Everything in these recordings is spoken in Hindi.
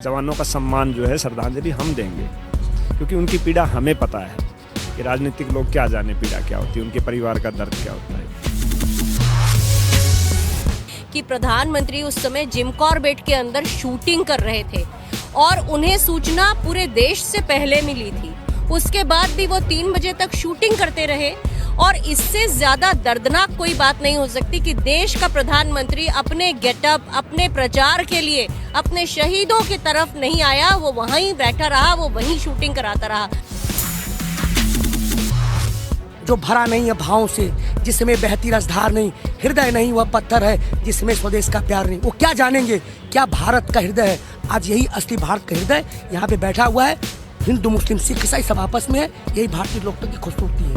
जवानों का सम्मान जो है, श्रद्धांजलि हम देंगे, क्योंकि उनकी पीड़ा हमें पता है कि राजनीतिक लोग क्या जाने पीड़ा क्या होती है, उनके परिवार का दर्द क्या होता है। कि प्रधानमंत्री उस समय जिम कॉर्बेट के अंदर शूटिंग कर रहे थे और उन्हें सूचना पूरे देश से पहले मिली थी। उसके बाद भी वो 3 बजे तक शूटिंग करते रहे और इससे ज्यादा दर्दनाक कोई बात नहीं हो सकती कि देश का प्रधानमंत्री अपने गेटअप, अपने प्रचार के लिए अपने शहीदों की तरफ नहीं आया, वो वहीं बैठा रहा, वो वहीं शूटिंग कराता रहा। जो भरा नहीं है भावों से, जिसमें बहती रसधार नहीं, हृदय नहीं वह पत्थर है जिसमें स्वदेश का प्यार नहीं, वो क्या जानेंगे क्या भारत का हृदय है। आज यही असली भारत का हृदय यहाँ पे बैठा हुआ है। हिंदू मुस्लिम सिख ईसाई सब आपस में है, यही भारतीय लोकतंत्र की खूबसूरती है।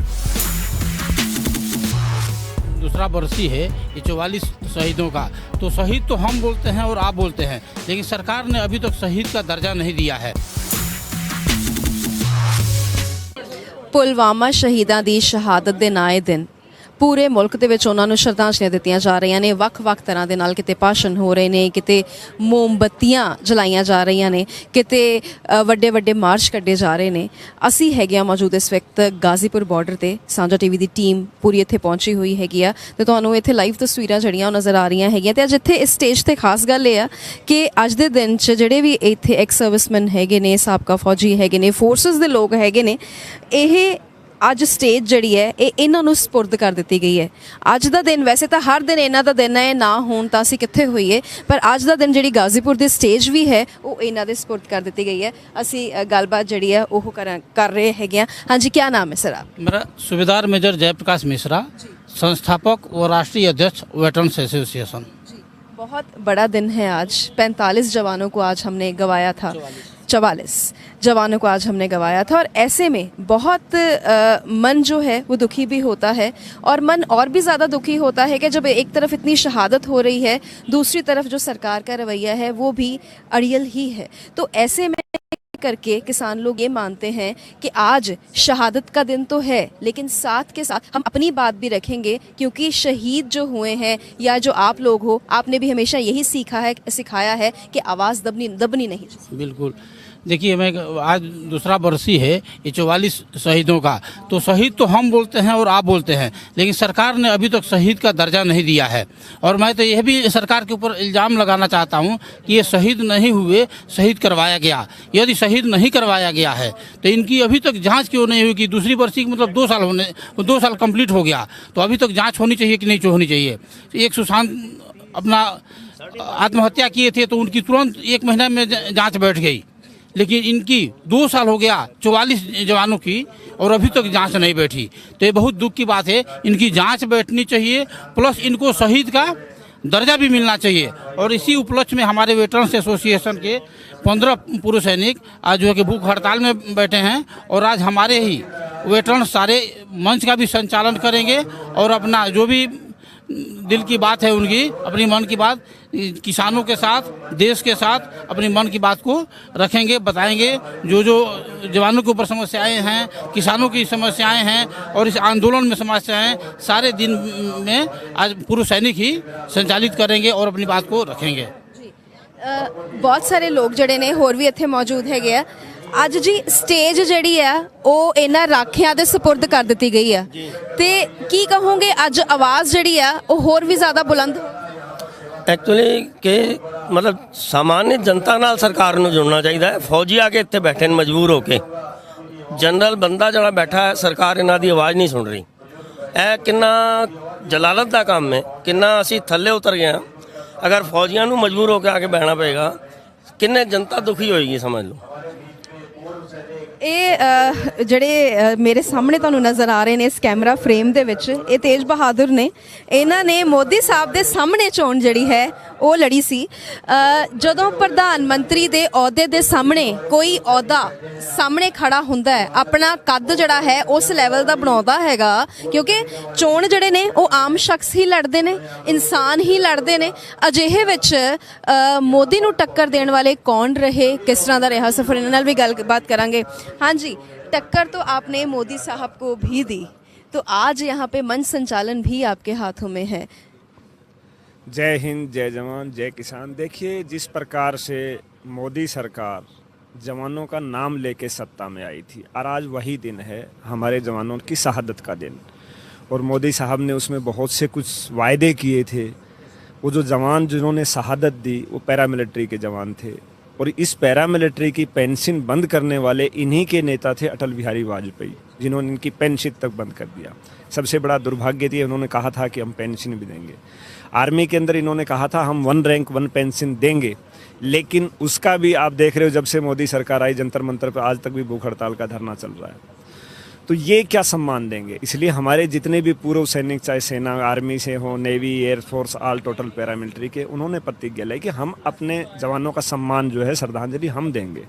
दूसरा बरसी है ये 44 शहीदों का, तो शहीद तो हम बोलते हैं और आप बोलते हैं, लेकिन सरकार ने अभी तक शहीद का दर्जा नहीं दिया है। ਪੁਲਵਾਮਾ ਸ਼ਹੀਦਾਂ ਦੀ ਸ਼ਹਾਦਤ ਦੇ ਨਾਏ ਦਿਨ ਪੂਰੇ ਮੁਲਕ ਦੇ ਵਿੱਚ ਉਹਨਾਂ ਨੂੰ ਸ਼ਰਧਾਂਜਲੀਆਂ ਦਿੱਤੀਆਂ ਜਾ ਰਹੀਆਂ ਨੇ। ਵੱਖ-ਵੱਖ ਤਰ੍ਹਾਂ ਦੇ ਨਾਲ ਕਿਤੇ ਭਾਸ਼ਣ ਹੋ ਰਹੇ ਨੇ, ਕਿਤੇ ਮੋਮਬੱਤੀਆਂ ਜਲਾਈਆਂ ਜਾ ਰਹੀਆਂ ਨੇ, ਕਿਤੇ ਵੱਡੇ-ਵੱਡੇ ਮਾਰਚ ਕੱਢੇ ਜਾ ਰਹੇ ਨੇ। ਅਸੀਂ ਹੈਗੇ ਆ ਮੌਜੂਦ ਇਸ ਵਕਤ ਗਾਜ਼ੀਪੁਰ ਬਾਰਡਰ ਤੇ। ਸਾਂਝਾ ਟੀਵੀ ਦੀ ਟੀਮ ਪੂਰੀ ਇੱਥੇ ਪਹੁੰਚੀ ਹੋਈ ਹੈਗੀ ਆ ਤੇ ਤੁਹਾਨੂੰ ਇੱਥੇ ਲਾਈਵ ਤਸਵੀਰਾਂ ਜਿਹੜੀਆਂ ਉਹ ਨਜ਼ਰ ਆ ਰਹੀਆਂ ਹੈਗੀਆਂ। ਤੇ ਅੱਜ ਇੱਥੇ ਇਸ ਸਟੇਜ ਤੇ ਖਾਸ ਗੱਲ ਇਹ ਆ ਕਿ ਅੱਜ ਦੇ ਦਿਨ 'ਚ ਜਿਹੜੇ ਵੀ ਇੱਥੇ ਐਕਸ ਸਰਵਿਸਮੈਨ ਹੈਗੇ ਨੇ, ਸਾਬਕਾ ਫੌਜੀ ਹੈਗੇ ਨੇ, ਫੋਰਸਿਸ ਦੇ ਲੋਕ ਹੈਗੇ ਨੇ, ਇਹ ਅੱਜ ਸਟੇਜ ਜਿਹੜੀ ਹੈ ਇਹ ਇਹਨਾਂ ਨੂੰ ਸਪੁਰਦ ਕਰ ਦਿੱਤੀ ਗਈ ਹੈ। ਅੱਜ ਦਾ ਦਿਨ ਵੈਸੇ ਤਾਂ ਹਰ ਦਿਨ ਇਹਨਾਂ ਦਾ ਦਿਨ ਹੈ, ਨਾ ਹੋਣ ਤਾਂ ਅਸੀਂ ਕਿੱਥੇ ਹੋਈਏ, ਪਰ ਅੱਜ ਦਾ ਦਿਨ ਜਿਹੜੀ ਗਾਜ਼ੀਪੁਰ ਦੀ ਸਟੇਜ ਵੀ ਹੈ ਉਹ ਇਹਨਾਂ ਦੇ ਸਪੁਰਦ ਕਰ ਦਿੱਤੀ ਗਈ ਹੈ। ਅਸੀਂ ਗੱਲਬਾਤ ਜਿਹੜੀ ਹੈ ਉਹ ਕਰ ਰਹੇ ਹੈਗੇ ਹਾਂ। ਹਾਂਜੀ, क्या नाम है सर आप? मेरा सूबेदार मेजर जयप्रकाश मिश्रा, संस्थापक व राष्ट्रीय अध्यक्ष वेटरन्स एसोसिएशन। बहुत बड़ा दिन है आज। 45 जवानों को आज हमने गंवाया था, 44 जवानों को आज हमने गंवाया था। और ऐसे में बहुत मन जो है वो दुखी भी होता है, और मन और भी ज़्यादा दुखी होता है कि जब एक तरफ इतनी शहादत हो रही है, दूसरी तरफ जो सरकार का रवैया है वो भी अड़ियल ही है। तो ऐसे में करके किसान लोग ये मानते हैं कि आज शहादत का दिन तो है, लेकिन साथ के साथ हम अपनी बात भी रखेंगे, क्योंकि शहीद जो हुए हैं या जो आप लोग हो, आपने भी हमेशा यही सिखाया है कि आवाज़ दबनी नहीं। बिल्कुल, देखिए मैं आज दूसरा बरसी है ये 44 शहीदों का, तो शहीद तो हम बोलते हैं और आप बोलते हैं, लेकिन सरकार ने अभी तक शहीद का दर्जा नहीं दिया है। और मैं तो यह भी सरकार के ऊपर इल्ज़ाम लगाना चाहता हूं कि ये शहीद नहीं हुए, शहीद करवाया गया। यदि शहीद नहीं करवाया गया है तो इनकी अभी तक जांच क्यों नहीं हुई? कि दूसरी बरसी मतलब 2 साल कंप्लीट हो गया, तो अभी तक जाँच होनी चाहिए कि नहीं होनी चाहिए? एक सुशांत अपना आत्महत्या किए थे तो उनकी तुरंत 1 महीना में जाँच बैठ गई, लेकिन इनकी 2 साल हो गया 44 जवानों की और अभी तक जांच नहीं बैठी। तो ये बहुत दुख की बात है। इनकी जांच बैठनी चाहिए, प्लस इनको शहीद का दर्जा भी मिलना चाहिए। और इसी उपलक्ष्य में हमारे वेटरन्स एसोसिएशन के 15 पूर्व सैनिक आज जो है कि भूख हड़ताल में बैठे हैं, और आज हमारे ही वेटरन्स सारे मंच का भी संचालन करेंगे और अपना जो भी दिल की बात है उनकी, अपनी मन की बात किसानों के साथ, देश के साथ अपनी मन की बात को रखेंगे, बताएंगे। जो जो जवानों के ऊपर समस्याएं हैं, किसानों की समस्याएं हैं और इस आंदोलन में समस्याएं, सारे दिन में आज पूर्व सैनिक ही संचालित करेंगे और अपनी बात को रखेंगे। बहुत सारे लोग जड़े ने होर भी इत्थे मौजूद हैगे आ। ਅੱਜ ਜੀ ਸਟੇਜ ਜਿਹੜੀ ਆ ਉਹ ਇਹਨਾਂ ਰਾਖਿਆਂ ਦੇ ਸਪੁਰਦ ਕਰ ਦਿੱਤੀ ਗਈ ਆ, ਤੇ ਕੀ ਕਹੋਗੇ ਅੱਜ ਆਵਾਜ਼ ਜਿਹੜੀ ਆ ਉਹ ਹੋਰ ਵੀ ਜ਼ਿਆਦਾ ਬੁਲੰਦ? ਐਕਚੁਅਲੀ ਕਿ ਮਤਲਬ ਸਾਮਾन्य ਜਨਤਾ ਨਾਲ ਸਰਕਾਰ ਨੂੰ ਜੁੜਨਾ ਚਾਹੀਦਾ ਹੈ। ਫੌਜੀ ਆ ਕੇ ਇੱਥੇ ਬੈਠੇ ਨੇ ਮਜਬੂਰ ਹੋ ਕੇ, ਜਨਰਲ ਬੰਦਾ ਜਿਹੜਾ ਬੈਠਾ ਹੈ, ਸਰਕਾਰ ਇਹਨਾਂ ਦੀ ਆਵਾਜ਼ ਨਹੀਂ ਸੁਣ ਰਹੀ। ਇਹ ਕਿੰਨਾ ਜਲਾਲਤ ਦਾ ਕੰਮ ਹੈ, ਕਿੰਨਾ ਅਸੀਂ ਥੱਲੇ ਉਤਰ ਗਏ ਹਾਂ। ਅਗਰ ਫੌਜੀਆਂ ਨੂੰ ਮਜਬੂਰ ਹੋ ਕੇ ਆ ਕੇ ਬਹਿਣਾ ਪਏਗਾ, ਕਿੰਨੇ ਜਨਤਾ ਦੁਖੀ ਹੋਏਗੀ, ਸਮਝ ਲਓ। ਇਹ ਜਿਹੜੇ ਮੇਰੇ ਸਾਹਮਣੇ ਤੁਹਾਨੂੰ ਨਜ਼ਰ ਆ ਰਹੇ ਨੇ ਇਸ ਕੈਮਰਾ ਫਰੇਮ ਦੇ ਵਿੱਚ, ਇਹ ਤੇਜ ਬਹਾਦਰ ਨੇ। ਇਹਨਾਂ ਨੇ ਮੋਦੀ ਸਾਹਿਬ ਦੇ ਸਾਹਮਣੇ ਚੋਣ ਜਿਹੜੀ ਹੈ ਉਹ ਲੜੀ ਸੀ। ਜਦੋਂ ਪ੍ਰਧਾਨ ਮੰਤਰੀ ਦੇ ਅਹੁਦੇ ਦੇ ਸਾਹਮਣੇ ਕੋਈ ਅਹੁਦਾ ਸਾਹਮਣੇ ਖੜਾ ਹੁੰਦਾ ਹੈ, ਆਪਣਾ ਕੱਦ ਜਿਹੜਾ ਹੈ ਉਸ ਲੈਵਲ ਦਾ ਬਣਾਉਂਦਾ ਹੈਗਾ, ਕਿਉਂਕਿ ਚੋਣ ਜਿਹੜੇ ਨੇ ਉਹ ਆਮ ਸ਼ਖਸ ਹੀ ਲੜਦੇ ਨੇ, ਇਨਸਾਨ ਹੀ ਲੜਦੇ ਨੇ। ਅਜਿਹੇ ਵਿੱਚ ਮੋਦੀ ਨੂੰ ਟੱਕਰ ਦੇਣ ਵਾਲੇ ਕੌਣ ਰਹੇ, ਕਿਸ ਤਰ੍ਹਾਂ ਦਾ ਰਿਹਾ ਸਫ਼ਰ, ਇਹਨਾਂ ਨਾਲ ਵੀ ਗੱਲਬਾਤ ਕਰਾਂਗੇ। हाँ जी, टक्कर तो आपने मोदी साहब को भी दी, तो आज यहाँ पे मंच संचालन भी आपके हाथों में है। जय हिंद, जय जवान, जय किसान। देखिए, जिस प्रकार से मोदी सरकार जवानों का नाम लेके सत्ता में आई थी और आज वही दिन है हमारे जवानों की शहादत का दिन। और मोदी साहब ने उसमें बहुत से कुछ वायदे किए थे। वो जो जवान जिन्होंने शहादत दी वो पैरामिलिट्री के जवान थे और इस पैरामिलिट्री की पेंशन बंद करने वाले इन्हीं के नेता थे अटल बिहारी वाजपेयी, जिन्होंने इनकी पेंशन तक बंद कर दिया। सबसे बड़ा दुर्भाग्य थी, उन्होंने कहा था कि हम पेंशन भी देंगे। आर्मी के अंदर इन्होंने कहा था हम 1 रैंक 1 पेंशन देंगे, लेकिन उसका भी आप देख रहे हो जब से मोदी सरकार आई जंतर मंतर पर आज तक भी भूख हड़ताल का धरना चल रहा है। तो ये क्या सम्मान देंगे? इसलिए हमारे जितने भी पूर्व सैनिक, चाहे सेना आर्मी से हो, navy, air force, all total paramilitary के, उन्होंने प्रतिज्ञा ली कि हम अपने जवानों का सम्मान जो है, श्रद्धांजलि हम देंगे,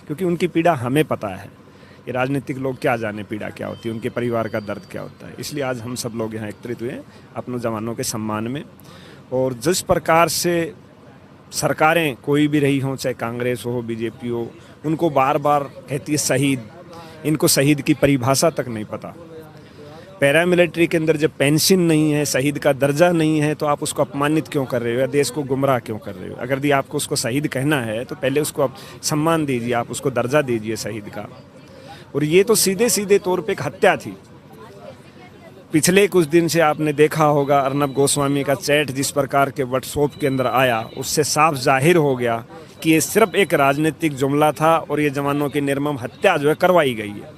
क्योंकि उनकी पीड़ा हमें पता है। ये राजनीतिक लोग क्या जाने पीड़ा क्या होती है, उनके परिवार का दर्द क्या होता है। इसलिए आज हम सब लोग यहाँ एकत्रित हुए अपने जवानों के सम्मान में। और जिस प्रकार से सरकारें कोई भी रही हों, चाहे कांग्रेस हो, बीजेपी हो, उनको बार बार कहती है शहीद, इनको शहीद की परिभाषा तक नहीं पता। पैरामिलिट्री के अंदर जब पेंशन नहीं है, शहीद का दर्जा नहीं है, तो आप उसको अपमानित क्यों कर रहे हो या देश को गुमराह क्यों कर रहे हो? अगर यदि आपको उसको शहीद कहना है तो पहले उसको आप सम्मान दीजिए, आप उसको दर्जा दीजिए शहीद का। और ये तो सीधे सीधे तौर पे एक हत्या थी। पिछले कुछ दिन से आपने देखा होगा अर्नब गोस्वामी का चैट जिस प्रकार के व्हाट्सएप के अंदर आया, उससे साफ जाहिर हो गया कि ये सिर्फ एक राजनीतिक जुमला था और ये जवानों की निर्मम हत्या जो है करवाई गई है।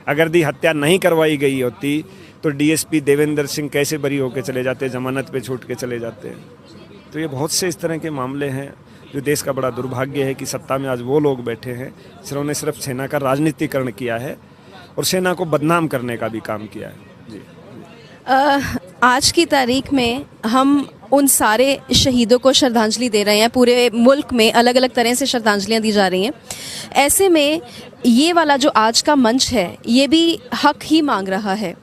अगर दी हत्या नहीं करवाई गई होती तो डीएसपी देवेंद्र सिंह कैसे बरी होकर चले जाते, जमानत पे छूट के चले जाते। तो ये बहुत से इस तरह के मामले हैं जो देश का बड़ा दुर्भाग्य है कि सत्ता में आज वो लोग बैठे हैं जिन्होंने सिर्फ सेना का राजनीतिकरण किया है और सेना को बदनाम करने का भी काम किया है। जी। आज की तारीख में हम उन सारे शहीदों को श्रद्धांजलि दे रहे हैं। पूरे मुल्क में अलग अलग तरह से श्रद्धांजलियां दी जा रही हैं। ऐसे में ये वाला जो आज का मंच है ये भी हक ही मांग रहा है।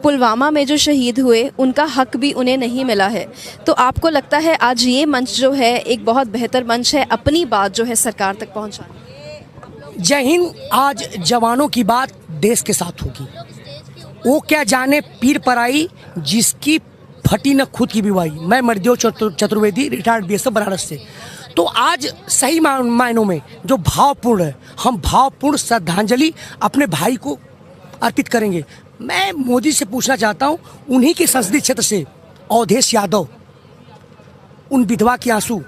पुलवामा में जो शहीद हुए उनका हक भी उन्हें नहीं मिला है। तो आपको लगता है आज ये मंच जो है एक बहुत बेहतर मंच है अपनी बात जो है सरकार तक पहुंचाने? जय हिंद। आज जवानों की बात देश के साथ होगी। वो क्या जाने पीर पराई जिसकी फटी न खुद की बीवाई। मैं मर्देव चतुर्वेदी, रिटायर्ड बीएसएफ बनारस से। तो आज सही मायनों में जो भावपूर्ण है, हम भावपूर्ण श्रद्धांजलि अपने भाई को अर्पित करेंगे। मैं मोदी से पूछना चाहता हूं, उन्हीं के संसदीय क्षेत्र से अवधेश यादव, उन विधवा के आंसू।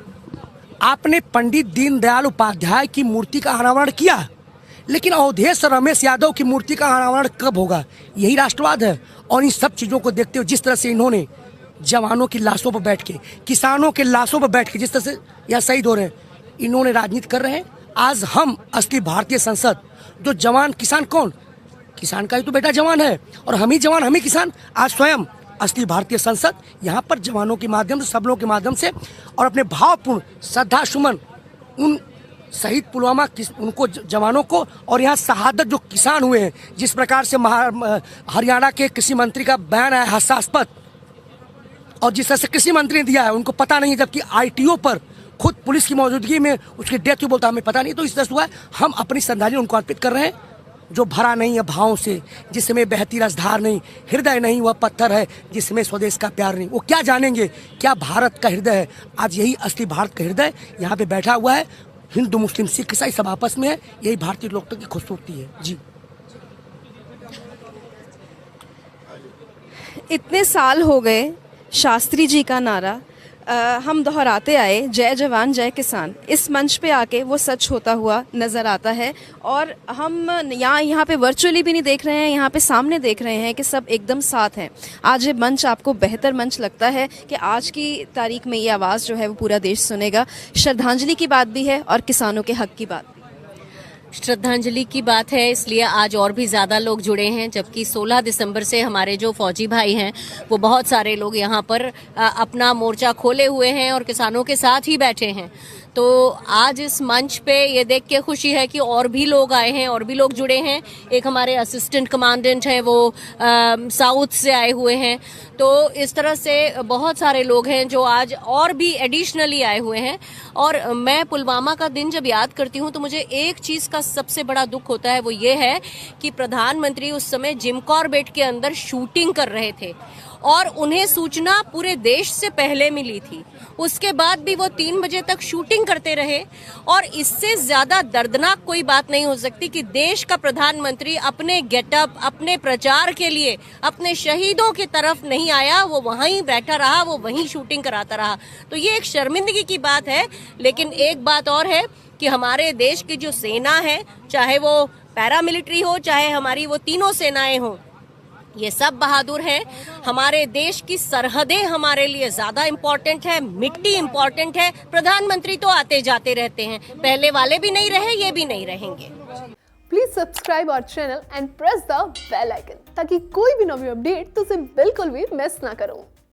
आपने पंडित दीनदयाल उपाध्याय की मूर्ति का अनावरण किया, लेकिन अवधेश रमेश यादव की मूर्ति का अनावरण कब होगा? यही राष्ट्रवाद है। और इन सब चीज़ों को देखते हुए जिस तरह से इन्होंने जवानों की लाशों पर बैठ के, किसानों के लाशों पर बैठ के जिस तरह से यहाँ शहीद हो रहे हैं, इन्होंने राजनीति कर रहे हैं। आज हम असली भारतीय संसद, जो जवान किसान कौन? किसान का ही तो बेटा जवान है और हम ही जवान, हम ही किसान। आज स्वयं असली भारतीय संसद यहाँ पर जवानों के माध्यम से, सब लोगों के माध्यम से और अपने भावपूर्ण श्रद्धा सुमन उन शहीद पुलवामा उनको जवानों को, और यहाँ शहादत जो किसान हुए हैं, जिस प्रकार से हरियाणा के कृषि मंत्री का बयान है हास्यास्पद, और जिस तरह से कृषि मंत्री ने दिया है उनको पता नहीं, जबकि आईटीओ पर खुद पुलिस की मौजूदगी में उसकी डेथ हुई, बोलता हमें पता नहीं। तो इस तरह से हुआ है। हम अपनी श्रद्धांजलि उनको अर्पित कर रहे हैं जो भरा नहीं है भावों से, जिसमें बहती रसधार नहीं, हृदय नहीं वह पत्थर है जिसमें स्वदेश का प्यार नहीं। वो क्या जानेंगे क्या भारत का हृदय है? आज यही असली भारत का हृदय यहाँ पे बैठा हुआ है। हिंदू, मुस्लिम, सिख, ईसाई सब आपस में है। यही भारतीय लोकतंत्र की खूबसूरती है। जी। इतने साल हो गए शास्त्री जी का नारा हम दोहराते आए, जय जवान जय किसान। इस मंच पे आके वो सच होता हुआ नज़र आता है। और हम यहाँ पे वर्चुअली भी नहीं देख रहे हैं, यहाँ पे सामने देख रहे हैं कि सब एकदम साथ हैं। आज ये मंच आपको बेहतर मंच लगता है कि आज की तारीख में ये आवाज़ जो है वो पूरा देश सुनेगा। श्रद्धांजलि की बात भी है और किसानों के हक की बात भी। श्रद्धांजलि की बात है, इसलिए आज और भी ज़्यादा लोग जुड़े हैं। जबकि 16 दिसंबर से हमारे जो फौजी भाई हैं वो बहुत सारे लोग यहाँ पर अपना मोर्चा खोले हुए हैं और किसानों के साथ ही बैठे हैं। तो आज इस मंच पे ये देख के खुशी है कि और भी लोग आए हैं, और भी लोग जुड़े हैं। एक हमारे असिस्टेंट कमांडेंट हैं, वो साउथ से आए हुए हैं। तो इस तरह से बहुत सारे लोग हैं जो आज और भी एडिशनली आए हुए हैं। और मैं पुलवामा का दिन जब याद करती हूँ तो मुझे एक चीज़ का सबसे बड़ा दुख होता है, वो ये है कि प्रधानमंत्री उस समय जिम कॉर्बेट के अंदर शूटिंग कर रहे थे और उन्हें सूचना पूरे देश से पहले मिली थी। उसके बाद भी वो 3 बजे तक शूटिंग करते रहे। और इससे ज्यादा दर्दनाक कोई बात नहीं हो सकती कि देश का प्रधानमंत्री अपने गेटअप, अपने प्रचार के लिए अपने शहीदों की तरफ नहीं आया, वो वहीं बैठा रहा, वो वहीं शूटिंग कराता रहा। तो ये एक शर्मिंदगी की बात है। लेकिन एक बात और है कि हमारे देश की जो सेना है, चाहे वो पैरामिलिट्री हो, चाहे हमारी वो तीनों सेनाएं हो, ये सब बहादुर हैं। हमारे देश की सरहदें हमारे लिए ज्यादा इम्पोर्टेंट है, मिट्टी इम्पोर्टेंट है। प्रधानमंत्री तो आते जाते रहते हैं, पहले वाले भी नहीं रहे, ये भी नहीं रहेंगे। Please subscribe our channel and press the bell icon ताकि कोई भी नवी अपडेट तुझे बिल्कुल भी मिस ना करो।